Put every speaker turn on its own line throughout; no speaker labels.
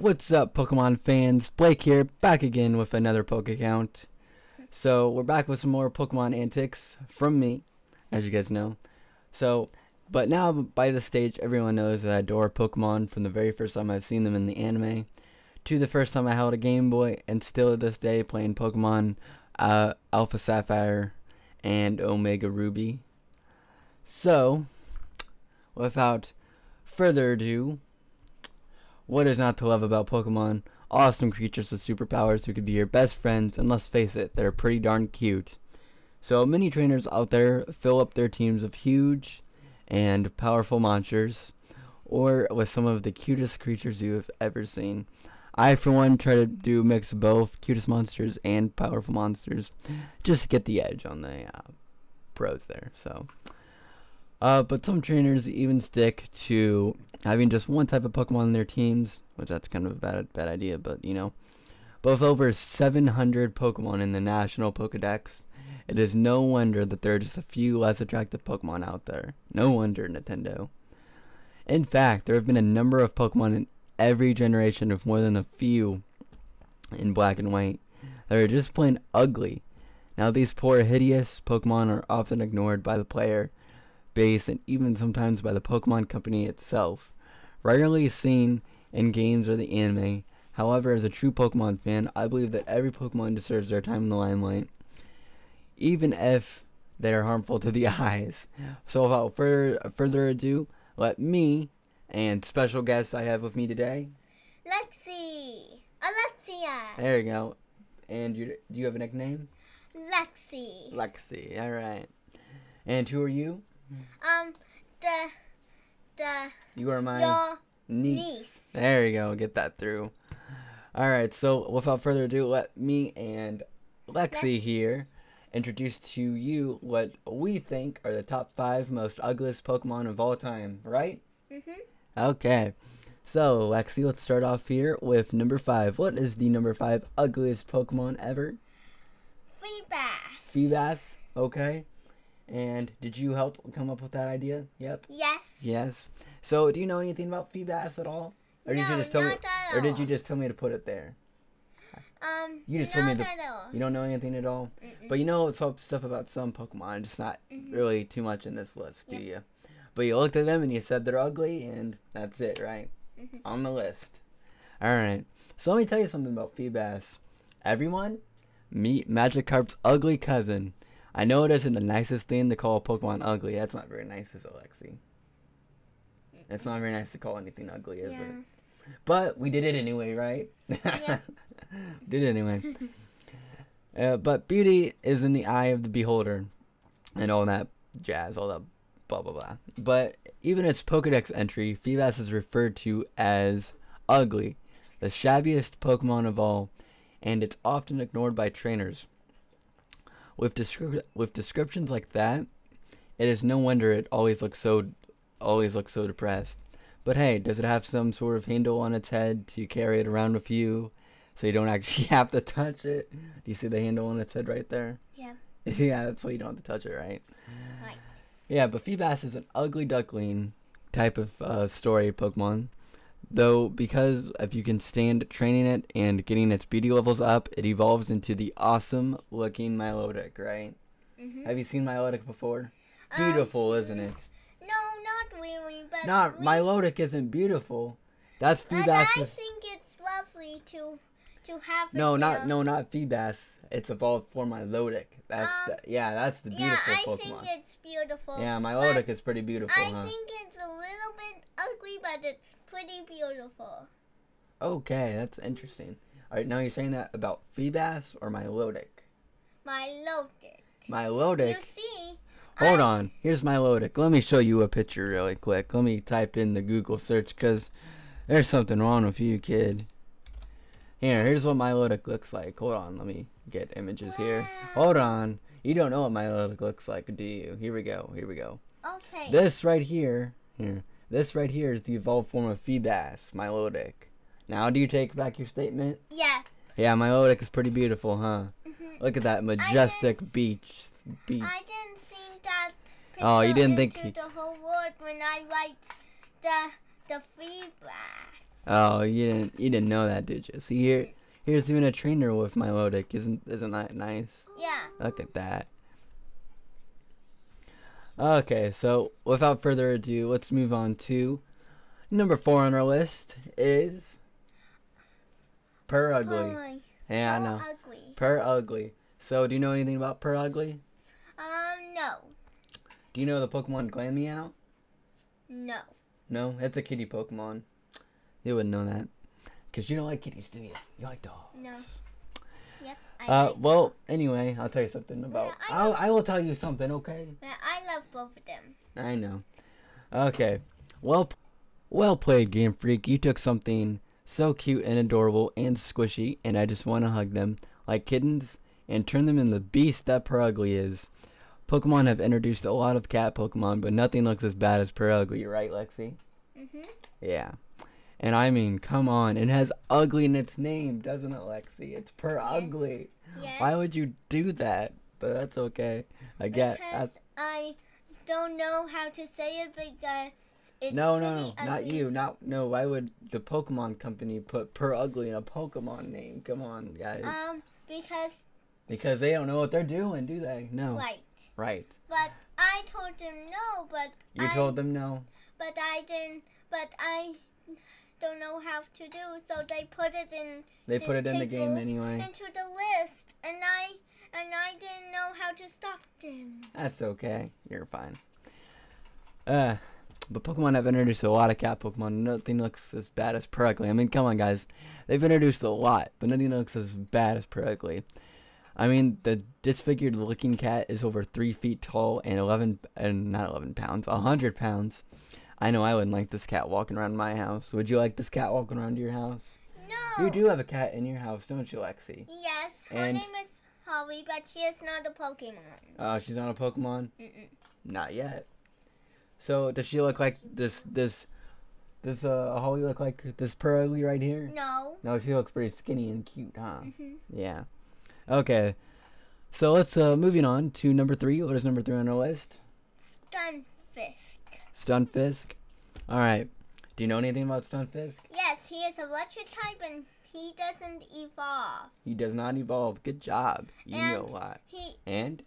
What's up, Pokemon fans? Blake here, back again with another PokeCount. So, we're back with some more Pokemon antics from me, as you guys know. But now, by this stage, everyone knows that I adore Pokemon from the very first time I've seen them in the anime, to the first time I held a Game Boy, and still to this day playing Pokemon Alpha Sapphire and Omega Ruby. So, without further ado, what is not to love about Pokemon? Awesome creatures with superpowers who could be your best friends, and let's face it, they're pretty darn cute. So many trainers out there fill up their teams with huge and powerful monsters, or with some of the cutest creatures you have ever seen. I, for one, try to do a mix of both cutest monsters and powerful monsters, just to get the edge on the pros there. But some trainers even stick to having just one type of Pokemon in their teams, which that's kind of a bad idea, but you know. But with over 700 Pokemon in the National Pokedex, it is no wonder that there are just a few less attractive Pokemon out there. No wonder, Nintendo. In fact, there have been a number of Pokemon in every generation of more than a few in black and white that are just plain ugly. Now these poor hideous Pokemon are often ignored by the player base and even sometimes by the Pokemon company itself. Rarely seen in games or the anime. However, as a true Pokemon fan, I believe that every Pokemon deserves their time in the limelight, even if they are harmful to the eyes. So without further ado, let me and special guest I have with me today,
Alexia.
There you go. And do you have a nickname?
Lexi.
Lexi. All right. And who are you? You are my
your
niece. There you go. Get that through. All right. So without further ado, let me and Lexi here introduce to you what we think are the top 5 most ugliest Pokemon of all time. Right? Okay. So Lexi, let's start off here with number 5. What is the number 5 ugliest Pokemon ever?
Feebas.
Feebas. Okay. And did you help come up with that idea? Yep.
Yes.
Yes. So, do you know anything about Feebas at all? Or did you just tell me?
Not at
Or did
all.
you just tell me to put it there? You just
not
told me
at all.
you don't know anything at all. But you know some stuff about some Pokemon, just not really too much in this list, do you? But you looked at them and you said they're ugly, and that's it, right? On the list. All right. So let me tell you something about Feebas. Everyone, meet Magikarp's ugly cousin. I know it isn't the nicest thing to call a Pokemon ugly. That's not very nice, is it, Lexi? It's not very nice to call anything ugly, is it? But we did it anyway, right?
Yeah.
Did it anyway. But beauty is in the eye of the beholder, and all that jazz, all that blah blah blah. But even its Pokedex entry, Feebas is referred to as ugly, the shabbiest Pokemon of all, and it's often ignored by trainers. With descriptions like that, it is no wonder it always looks so depressed. But hey, does it have some sort of handle on its head to carry it around with you, so you don't actually have to touch it? Do you see the handle on its head right there?
Yeah.
Yeah, that's why you don't have to touch it, right?
Right.
Yeah, but Feebas is an ugly duckling type of story Pokemon. Though, because if you can stand training it and getting its beauty levels up, it evolves into the awesome looking Milotic, right? Have you seen Milotic before? Beautiful, isn't it?
No, not really, but
Milotic isn't beautiful. That's
But
Feebas.
I think it's lovely to have it
No,
there.
not Feebas. It's evolved for Milotic. That's that's the beautiful
I
Pokemon.
think it's beautiful.
Yeah, Milotic is pretty beautiful,
I
huh?
think it's a little bit ugly, but it's pretty beautiful.
Okay, that's interesting. Alright, now you're saying that about Feebas or Milotic?
Milotic.
Milotic?
You see?
Hold on. Here's Milotic. Let me show you a picture really quick. Let me type in the Google search, because there's something wrong with you, kid. Here's what Milotic looks like. Hold on. Let me get images here. Hold on. You don't know what Milotic looks like, do you? Here we go.
Okay.
This right here. This right here is the evolved form of Feebas, Milotic. Now, do you take back your statement?
Yeah.
Yeah, Milotic is pretty beautiful, huh? Look at that majestic beach.
I didn't see that picture
Oh, you didn't
into
think
the whole world when I write the Feebas.
Oh, you didn't know that, did you? See here's even a trainer with Milotic. Isn't that nice?
Yeah.
Look at that. Okay, so without further ado, let's move on to number 4 on our list is Per Ugly.
Boy.
Yeah, I know.
Ugly.
Per Ugly. So, do you know anything about Per Ugly?
No.
Do you know the Pokemon Glameow?
No.
No, it's a kitty Pokemon. You wouldn't know that. Because you don't like kitties, do you? You like dogs.
No. Yep.
Well, anyway, I'll tell you something about...
Yeah,
I will tell you something, okay?
I love both of them.
I know. Okay. Well played, Game Freak. You took something so cute and adorable and squishy, and I just want to hug them like kittens and turn them into the beast that Per Ugly is. Pokemon have introduced a lot of cat Pokemon, but nothing looks as bad as Per Ugly, right, Lexi?
Mhm.
Yeah. And I mean, come on. It has ugly in its name, doesn't it, Lexi? It's Per Ugly.
Yes.
Why would you do that? But that's okay. I get
Because I don't know how to say it because it's
No,
pretty
not
ugly.
you. No, why would the Pokemon company put Per Ugly in a Pokemon name? Come on, guys.
Because
They don't know what they're doing, do they? No.
right.
Right.
But I told them no, but
You told them no?
But I didn't. But I don't know how to do. So they put it in.
They
this
put it in the game
paper
anyway.
Into the list, and I didn't know how to stop them.
That's okay. You're fine. But Pokemon have introduced a lot of cat Pokemon. Nothing looks as bad as Per Ugly. I mean, come on, guys. They've introduced a lot, but nothing looks as bad as Per Ugly. I mean, the disfigured looking cat is over 3 feet tall and not 11 pounds, 100 pounds. I know I wouldn't like this cat walking around my house. Would you like this cat walking around your house?
No.
You do have a cat in your house, don't you, Lexi?
Yes. Her
And-
name is Holly, but she is not a Pokemon.
Oh, she's not a Pokemon?
Mm-mm.
Not yet. So, does she look like this Holly look like this Per Ugly right here?
No.
No, she looks pretty skinny and cute, huh?
Mhm.
Yeah. Okay. So let's moving on to number 3. What is number 3 on our list?
Stunfisk.
Stunfisk. All right. Do you know anything about Stunfisk?
Yes, he is electric type and he doesn't evolve.
He does not evolve. Good job. You know a lot. And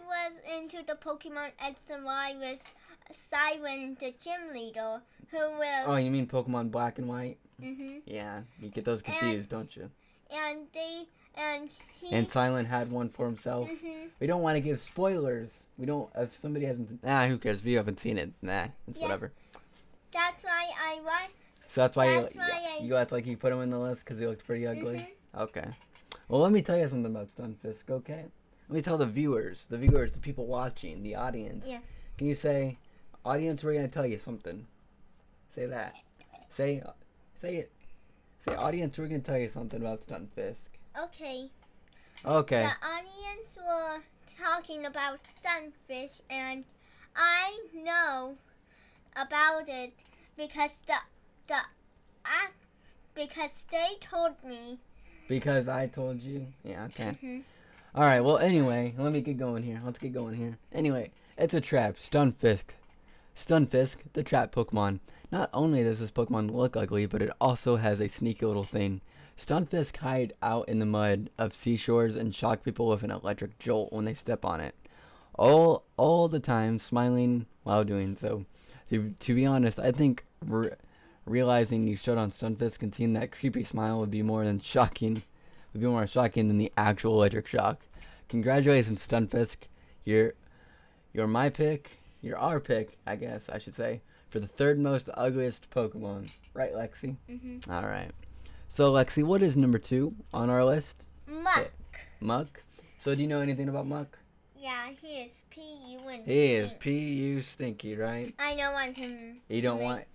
Was into the Pokemon X and Y with Siren, the gym leader, who will.
Oh, you mean Pokemon Black and White?
Mhm.
Yeah, you get those confused, don't you?
And he.
And Silent had one for himself.
Mhm.
We don't want to give spoilers. We don't. If somebody hasn't, who cares? If you haven't seen it, it's whatever.
That's why I like.
So that's why
That's why
you act like you put him in the list because he looked pretty ugly.
Mhm.
Okay. Well, let me tell you something about Stunfisk. Okay. Let me tell the viewers, the people watching, the audience.
Yeah.
Can you say, audience? We're gonna tell you something. Say that. Say it. Say, audience. We're gonna tell you something about Stunfisk.
Okay.
Okay.
The audience were talking about Stunfish, and I know about it because because they told me.
Because I told you. Yeah. Okay.
Mhm.
All right. Well, anyway, let me get going here. Let's get going here. Anyway, it's a trap. Stunfisk, the trap Pokemon. Not only does this Pokemon look ugly, but it also has a sneaky little thing. Stunfisk hide out in the mud of seashores and shock people with an electric jolt when they step on it. All the time, smiling while doing so. To be honest, I think realizing you showed on Stunfisk and seeing that creepy smile would be more shocking than the actual electric shock. Congratulations, Stunfisk. You're my pick. You're our pick, I guess I should say, for the 3rd most ugliest Pokemon. Right, Lexi?
Mhm.
All right. So, Lexi, what is number 2 on our list?
Muck.
Muck. So, do you know anything about Muck?
Yeah, he is P.U. and
He is
stinks.
P.U. Stinky, right?
I don't want him.
You don't want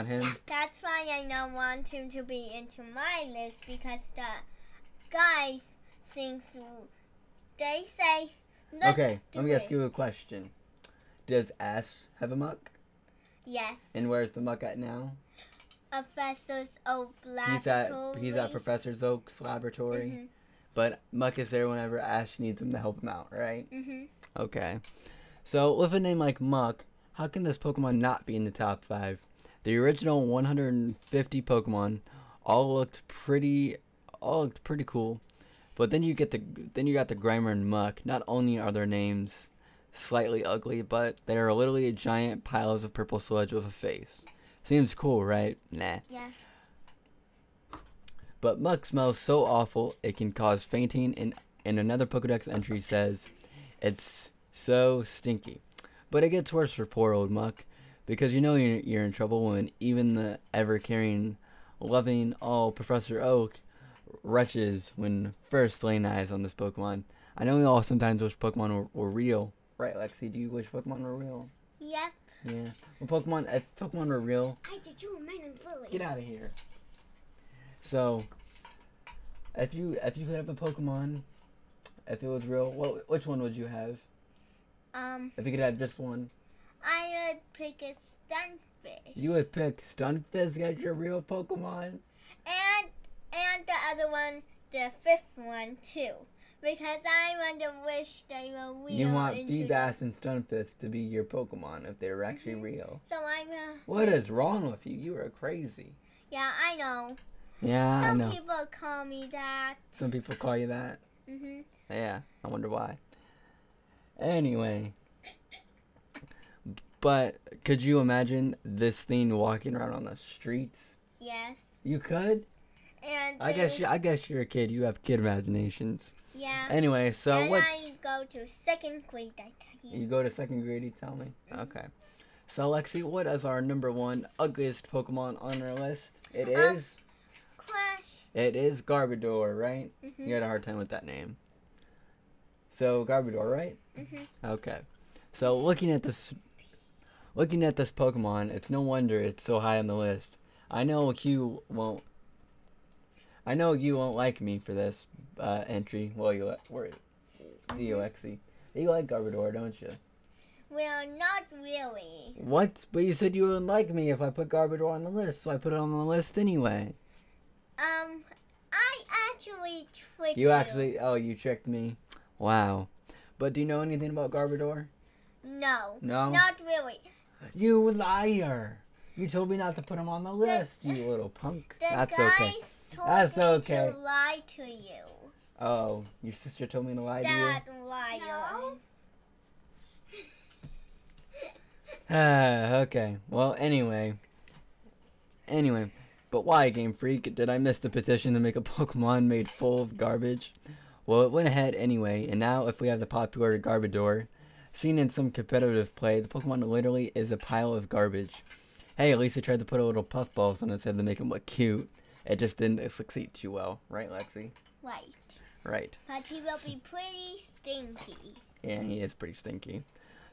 him?
That's why I don't want him to be into my list because the guys think they say.
Okay, let me ask you a question. Does Ash have a Muck?
Yes.
And where's the Muck at now?
Professor's Oak Laboratory.
He's at Professor Oak's laboratory.
Mhm.
But Muck is there whenever Ash needs him to help him out, right?
Mhm.
Okay. So, with a name like Muck, how can this Pokemon not be in the top 5? The original 150 Pokemon all looked pretty cool. But then you got the Grimer and Muck. Not only are their names slightly ugly, but they are literally giant piles of purple sludge with a face. Seems cool, right? Nah.
Yeah.
But Muck smells so awful it can cause fainting, and another Pokedex entry says it's so stinky. But it gets worse for poor old Muck, because you know you're in trouble when even the ever-caring, loving, Professor Oak retches when first laying eyes on this Pokemon. I know we all sometimes wish Pokemon were real. Right, Lexi? Do you wish Pokemon were real?
Yep.
Yeah. Well, if Pokemon were real...
I did you remain fully.
Get out of here. So, if you could have a Pokemon, if it was real, which one would you have? If you could have just one.
I would pick a Stunfish.
You would pick Stunfish as your real Pokemon?
And the other one, the fifth one too. Because I want to wish they were real.
You want Feebas and Stunfish to be your Pokemon if they were actually real.
So I'm
What is wrong with you? You are crazy.
Yeah, I know.
Yeah, I know.
Some people call me that.
Some people call you that?
Mhm.
Yeah, I wonder why. Anyway. But could you imagine this thing walking around on the streets?
Yes.
You could?
And
I guess you're a kid. You have kid imaginations.
Yeah.
Anyway, so
and
what's...
I go to second grade, I tell you.
You go to second grade, you tell me? Okay. So, Lexi, what is our number one ugliest Pokemon on our list? It is...
Crash.
It is Garbodor, right?
Mhm.
You had a hard time with that name. So, Garbodor, right?
Mhm.
Okay. So, looking at this Pokemon, it's no wonder it's so high on the list. I know you won't like me for this entry. Well, do you, Lexi? You like Garbodor, don't you?
Well, not really.
What? But you said you wouldn't like me if I put Garbodor on the list, so I put it on the list anyway.
I actually tricked you.
You actually... Oh, you tricked me. Wow. But do you know anything about Garbodor?
No.
No?
Not really.
You liar. You told me not to put him on the list, you little punk. That's okay.
That's okay. To lie to you.
Oh, your sister told me to lie to you?
That liar.
No. Okay. Well, anyway. But why, Game Freak? Did I miss the petition to make a Pokemon made full of garbage? Well, it went ahead anyway, and now if we have the popular Garbodor, seen in some competitive play, the Pokemon literally is a pile of garbage. Hey, at least I tried to put a little puffballs on his head to make him look cute. It just didn't succeed too well. Right, Lexi?
Right.
Right.
But he will be pretty stinky.
Yeah, he is pretty stinky.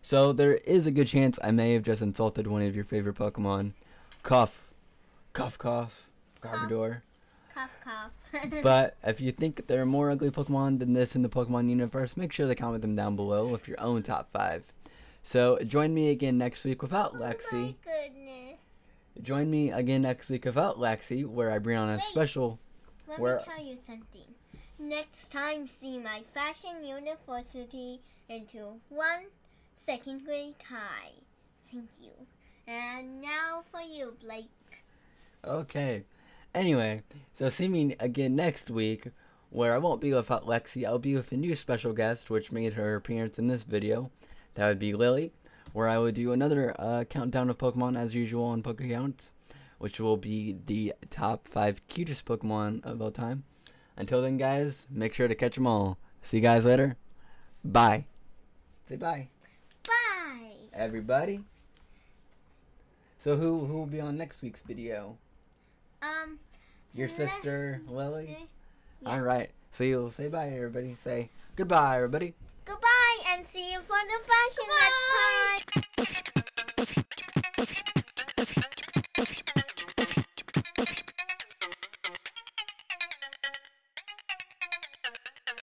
So there is a good chance I may have just insulted one of your favorite Pokemon. Cough. Cough, cough. Garbodor.
Cough, cough.
But if you think there are more ugly Pokemon than this in the Pokemon universe, make sure to comment them down below with your own top 5. So join me again next week without Lexi.
Oh my goodness.
Join me again next week without Lexi, where I bring on a special...
Let me tell you something. Next time, see my Fashion University into 1 second grade tie. Thank you. And now for you, Blake.
Okay. Anyway, so see me again next week, where I won't be without Lexi. I'll be with a new special guest, which made her appearance in this video. That would be Lily, where I would do another countdown of Pokemon as usual on PokeCount, which will be the top 5 cutest Pokemon of all time. Until then, guys, make sure to catch them all. See you guys later. Bye. Say bye.
Bye.
Everybody. So who will be on next week's video? Your sister, Lily?
Yeah.
Alright. So you'll say bye, everybody. Say goodbye, everybody.
Goodbye, and see you for the fashion next